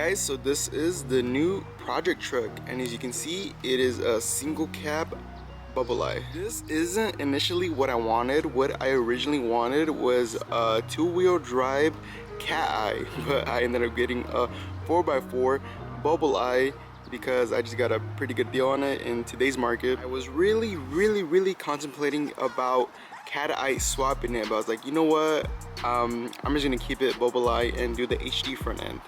guys, so this is the new project truck, and as you can see, it is a single cab bubble eye. This isn't initially what I wanted. What I originally wanted was a two-wheel drive cat eye, but I ended up getting a 4x4 bubble eye because I just got a pretty good deal on it in today's market. I was really contemplating about cat eye swapping it, but I was like, you know what, I'm just gonna keep it bubble eye and do the HD front end.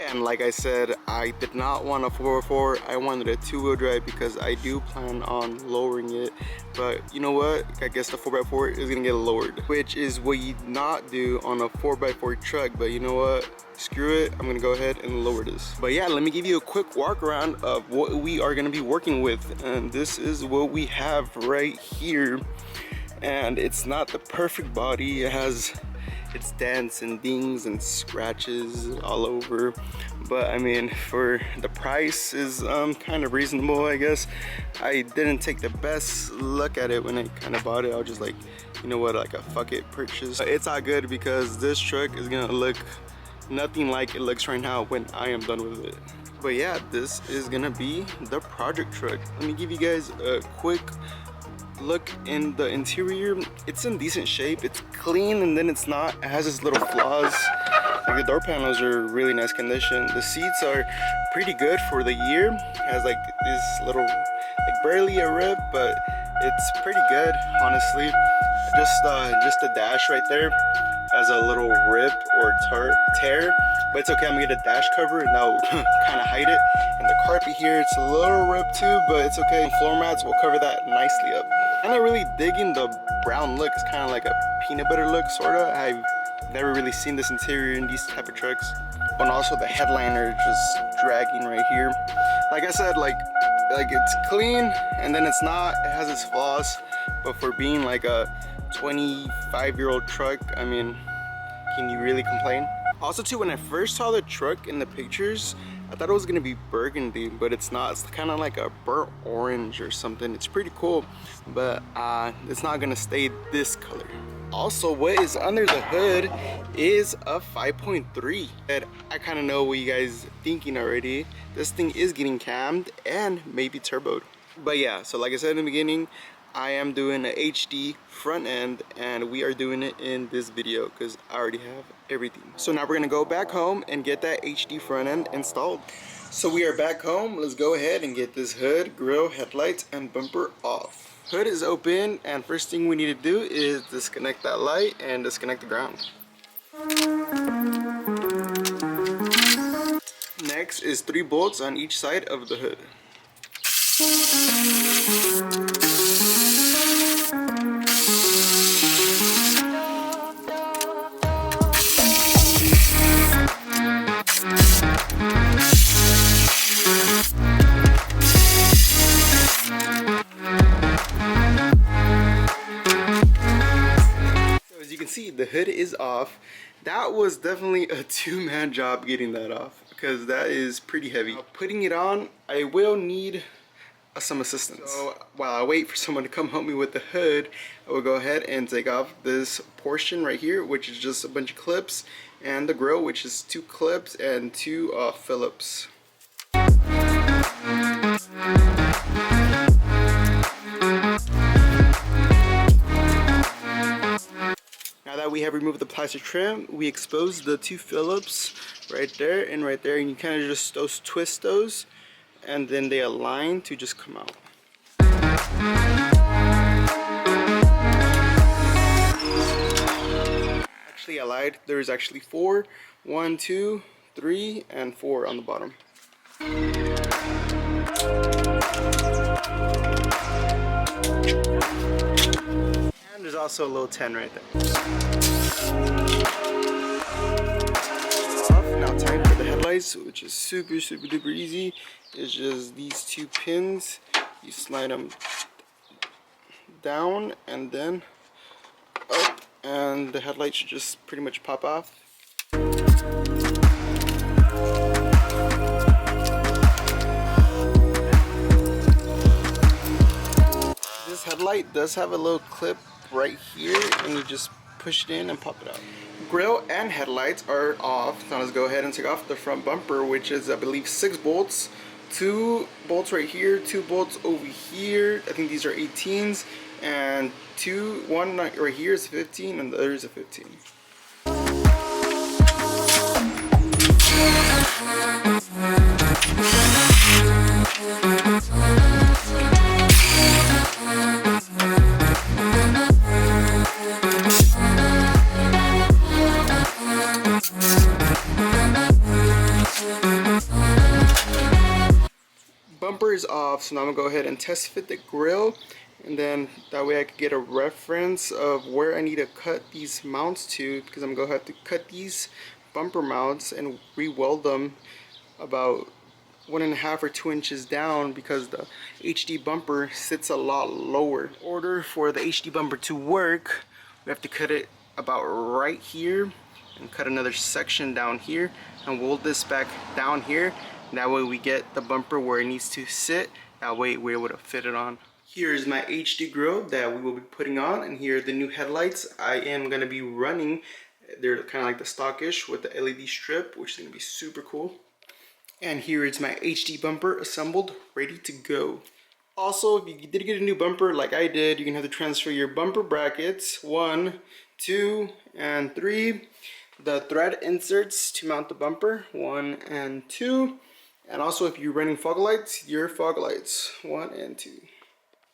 And like I said, I did not want a 4x4. I wanted a two-wheel drive because I do plan on lowering it. But you know what? I guess the 4x4 is gonna get lowered, which is what you not do on a 4x4 truck. But you know what? Screw it. I'm gonna go ahead and lower this. But yeah, let me give you a quick walk around of what we are gonna be working with. And this is what we have right here. And it's not the perfect body. It has its dents and dings and scratches all over, but I mean, for the price is kind of reasonable, I guess. I didn't take the best look at it when I kind of bought it. I was just like, you know what, like a fuck it purchase. It's all good because this truck is gonna look nothing like it looks right now when I am done with it. But yeah, this is gonna be the project truck. Let me give you guys a quick look in the interior. It's in decent shape. It's clean, and then it's not. It has its little flaws. Like the door panels are really nice condition. The seats are pretty good for the year. It has like this little, like barely a rip, but it's pretty good, honestly. Just the dash right there has a little rip or tear, but it's okay. I'm gonna get a dash cover and that'll kind of hide it. And the carpet here, it's a little ripped too, but it's okay. Floor mats will cover that nicely up. I'm not really digging the brown look. It's kind of like a peanut butter look, sorta. I've never really seen this interior in these type of trucks. And also the headliner just dragging right here. Like I said, like it's clean, and then it's not. It has its flaws, but for being like a 25-year-old truck, I mean, can you really complain? Also too, when I first saw the truck in the pictures, I thought it was gonna be burgundy, but it's not. It's kind of like a burnt orange or something. It's pretty cool, but it's not gonna stay this color. Also, what is under the hood is a 5.3. And I kind of know what you guys thinking already. This thing is getting cammed and maybe turboed. But yeah, so like I said in the beginning, I am doing an HD front end, and we are doing it in this video because I already have everything. So now we're gonna go back home and get that HD front end installed. So we are back home. Let's go ahead and get this hood, grille, headlights, and bumper off. Hood is open, and first thing we need to do is disconnect that light and disconnect the ground. Next is 3 bolts on each side of the hood. The hood is off. That was definitely a two-man job getting that off because that is pretty heavy. Putting it on, I will need some assistance. So while I wait for someone to come help me with the hood, I will go ahead and take off this portion right here, which is just a bunch of clips, and the grill, which is 2 clips and 2 Phillips. Now that we have removed the plastic trim, we expose the 2 Phillips right there, and you kind of just twist those, and then they align to just come out. Actually, I lied. There's actually 4. 1, 2, 3, and 4 on the bottom. There's also a little 10 right there. Now time for the headlights, which is super duper easy. It's just these 2 pins. You slide them down and then up, and the headlights should just pretty much pop off. This headlight does have a little clip right here, and you just push it in and pop it out. Grille and headlights are off. Now let's go ahead and take off the front bumper, which is I believe 6 bolts. 2 bolts right here, 2 bolts over here. I think these are 18s, and one right here is 15 and the other is a 15. Bumper is off, so now I'm gonna go ahead and test fit the grille, and then that way I could get a reference of where I need to cut these mounts to, because I'm gonna have to cut these bumper mounts and re-weld them about 1.5 or 2 inches down, because the HD bumper sits a lot lower. In order for the HD bumper to work, we have to cut it about right here and cut another section down here and weld this back down here. That way we get the bumper where it needs to sit. That way we're able to fit it on. Here is my HD grille that we will be putting on, and here are the new headlights I am going to be running. They're kind of like the stockish with the LED strip, which is going to be super cool. And here is my HD bumper assembled, ready to go. Also, if you did get a new bumper like I did, you're going to have to transfer your bumper brackets, 1, 2, and 3. The thread inserts to mount the bumper, 1 and 2. And also, if you're running fog lights, your fog lights, 1 and 2.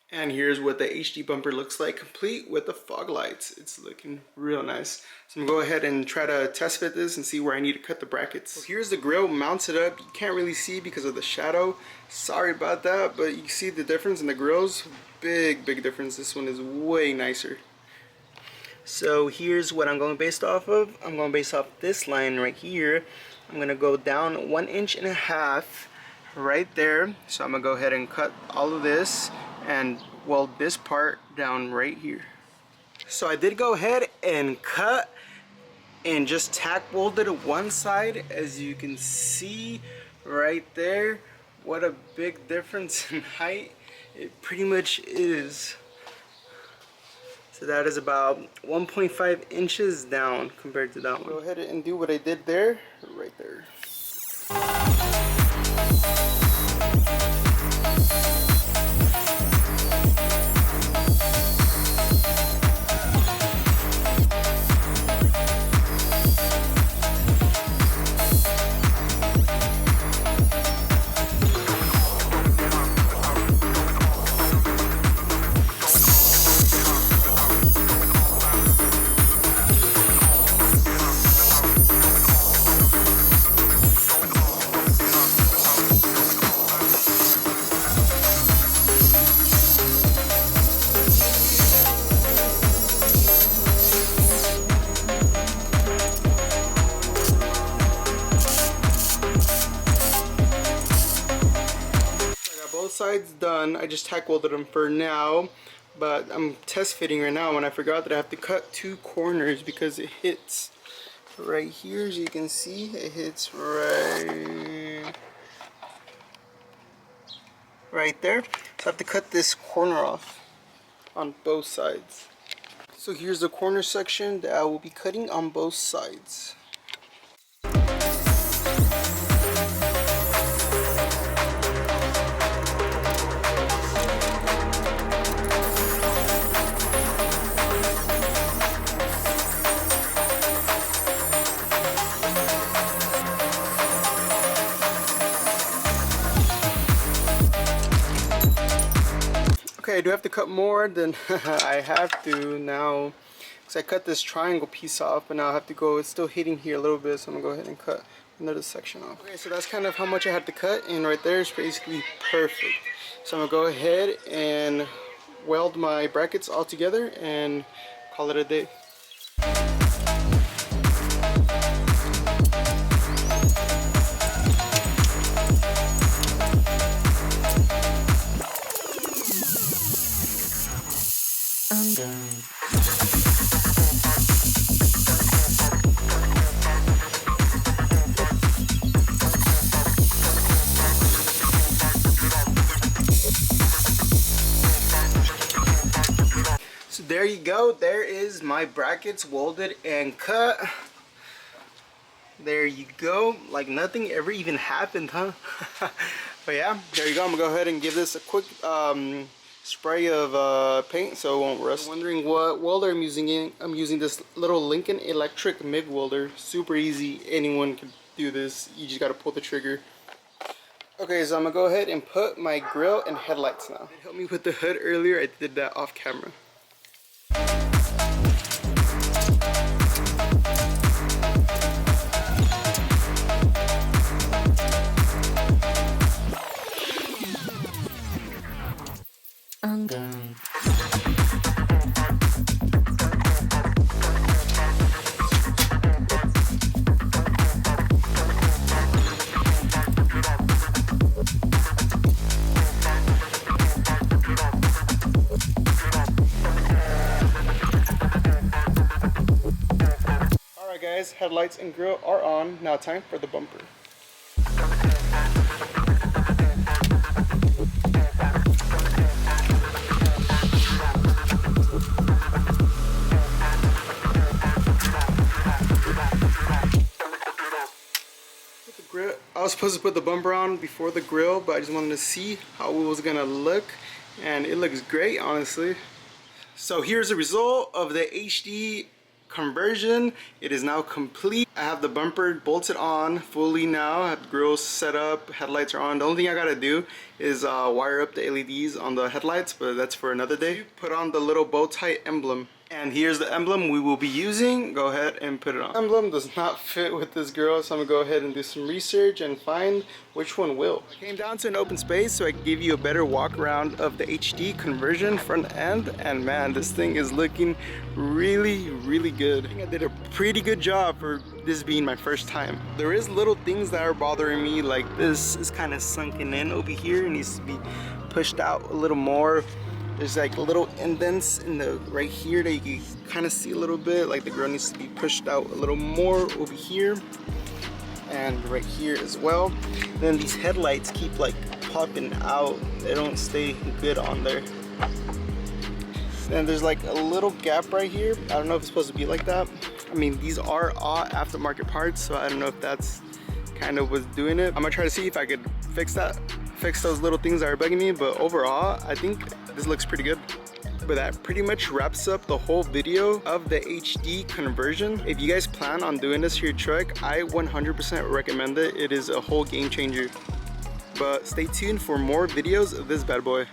And here's what the HD bumper looks like, complete with the fog lights. It's looking real nice. So I'm gonna go ahead and try to test fit this and see where I need to cut the brackets. So here's the grille mounted up. You can't really see because of the shadow. Sorry about that, but you see the difference in the grills. Big difference. This one is way nicer. So here's what I'm going based off of. I'm going based off this line right here. I'm gonna go down 1.5 inches right there. So I'm gonna go ahead and cut all of this and weld this part down right here. So I did go ahead and cut and just tack welded one side, as you can see right there. What a big difference in height it pretty much is. So that is about 1.5 inches down compared to that one. Go ahead and do what I did there, right there. Sides done. I just tack welded them for now, but I'm test fitting right now, and I forgot that I have to cut 2 corners because it hits right here. As you can see, it hits right there. So I have to cut this corner off on both sides. So here's the corner section that I will be cutting on both sides. Okay, I do have to cut more than I have to now, because I cut this triangle piece off, but now I have to go, it's still hitting here a little bit, so I'm gonna go ahead and cut another section off. Okay, so that's kind of how much I had to cut, and right there is basically perfect. So I'm gonna go ahead and weld my brackets all together and call it a day. So there you go, there is my brackets welded and cut. There you go. Like nothing ever even happened, huh? But yeah, there you go. I'm gonna go ahead and give this a quick spray of paint so it won't rust. Wondering what welder I'm using? I'm using this little Lincoln Electric MIG welder. Super easy. Anyone can do this. You just gotta pull the trigger. Okay, so I'm gonna go ahead and put my grill and headlights now. It helped me with the hood earlier. I did that off camera. I'm gone. Alright guys, headlights and grill are on. Now time for the bumper. I was supposed to put the bumper on before the grill, but I just wanted to see how it was gonna look, and it looks great, honestly. So here's the result of the HD conversion. It is now complete. I have the bumper bolted on fully now. I have the grill set up, headlights are on. The only thing I gotta do is wire up the LEDs on the headlights, but that's for another day. Put on the little bow tie emblem. And here's the emblem we will be using. Go ahead and put it on. Emblem does not fit with this girl, so I'm gonna go ahead and do some research and find which one will. I came down to an open space so I can give you a better walk around of the HD conversion front end, and man, this thing is looking really, really good. I think I did a pretty good job for this being my first time. There is little things that are bothering me, like this is kind of sunken in over here. It needs to be pushed out a little more. There's like little indents in the right here that you can kind of see a little bit, like the grill needs to be pushed out a little more over here and right here as well. Then these headlights keep like popping out, they don't stay good on there. Then there's like a little gap right here. I don't know if it's supposed to be like that. I mean, these are all aftermarket parts, so I don't know if that's kind of what's doing it. I'm gonna try to see if I could fix that, fix those little things that are bugging me, but overall I think this looks pretty good. But that pretty much wraps up the whole video of the HD conversion. If you guys plan on doing this to your truck, I 100% recommend it. It is a whole game changer. But stay tuned for more videos of this bad boy.